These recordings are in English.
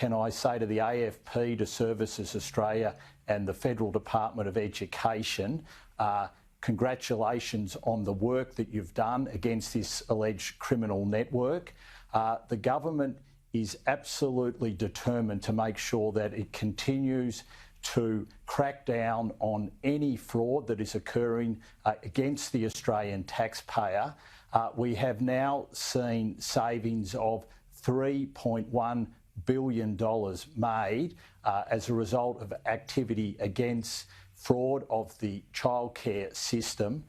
can I say to the AFP, to Services Australia and the Federal Department of Education, congratulations on the work that you've done against this alleged criminal network. The government is absolutely determined to make sure that it continues to crack down on any fraud that is occurring against the Australian taxpayer. We have now seen savings of $3.1 billion made as a result of activity against fraud of the childcare system.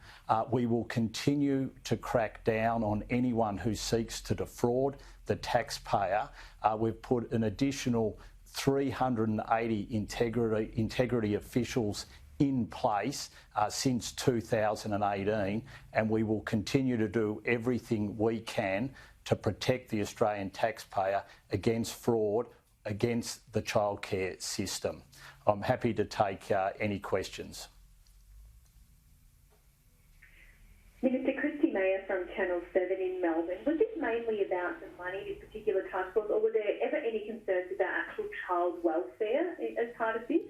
We will continue to crack down on anyone who seeks to defraud the taxpayer. We've put an additional 380 integrity officials in place since 2018, and we will continue to do everything we can to protect the Australian taxpayer against fraud against the childcare system. I'm happy to take any questions. Minister Christy Mayer from Channel 7 in Melbourne, was this mainly about the money, this particular task force, or were there ever any concerns about actual child welfare as part of this?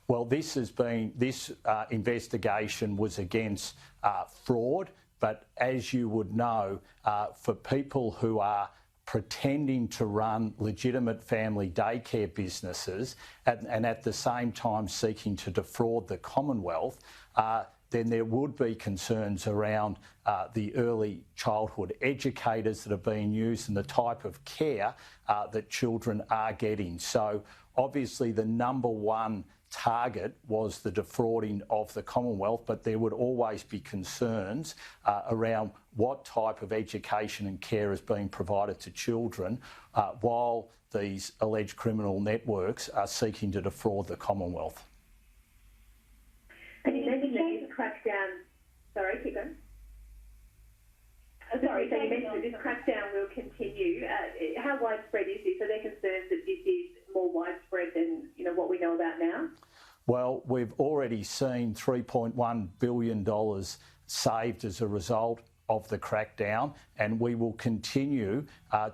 Well, this investigation was against fraud, but as you would know, for people who are pretending to run legitimate family daycare businesses and at the same time seeking to defraud the Commonwealth, then there would be concerns around the early childhood educators that are being used and the type of care that children are getting. So obviously the number one target was the defrauding of the Commonwealth, but there would always be concerns around what type of education and care is being provided to children while these alleged criminal networks are seeking to defraud the Commonwealth. And you mentioned that this crackdown... Sorry, keep going. Sorry, so you mentioned that this crackdown will continue. How widespread is this? Are there concerns that this is more widespread than what we know about now? Well, we've already seen $3.1 billion saved as a result of the crackdown, and we will continue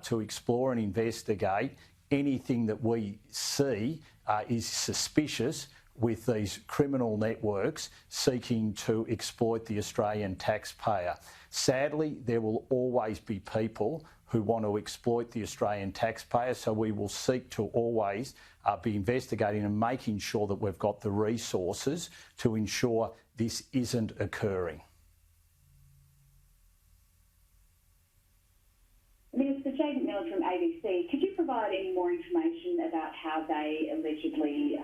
to explore and investigate anything that we see is suspicious with these criminal networks seeking to exploit the Australian taxpayer. Sadly, there will always be people who want to exploit the Australian taxpayer, so we will seek to always be investigating and making sure that we've got the resources to ensure this isn't occurring. Minister Jade McMillan from ABC, could you provide any more information about how they allegedly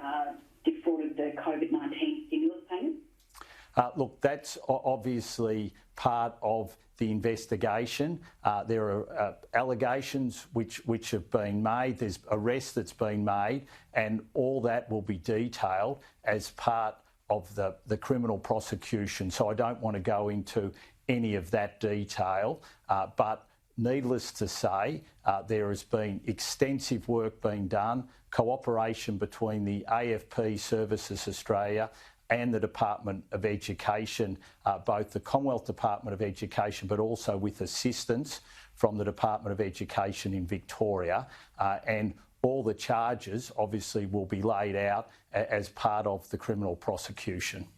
defrauded the COVID-19 stimulus payments? Look, that's obviously part of the investigation. There are allegations which have been made. There's arrests that's been made, and all that will be detailed as part of the criminal prosecution. So I don't want to go into any of that detail, but needless to say, there has been extensive work being done, cooperation between the AFP, Services Australia and the Department of Education, both the Commonwealth Department of Education but also with assistance from the Department of Education in Victoria, and all the charges obviously will be laid out as part of the criminal prosecution.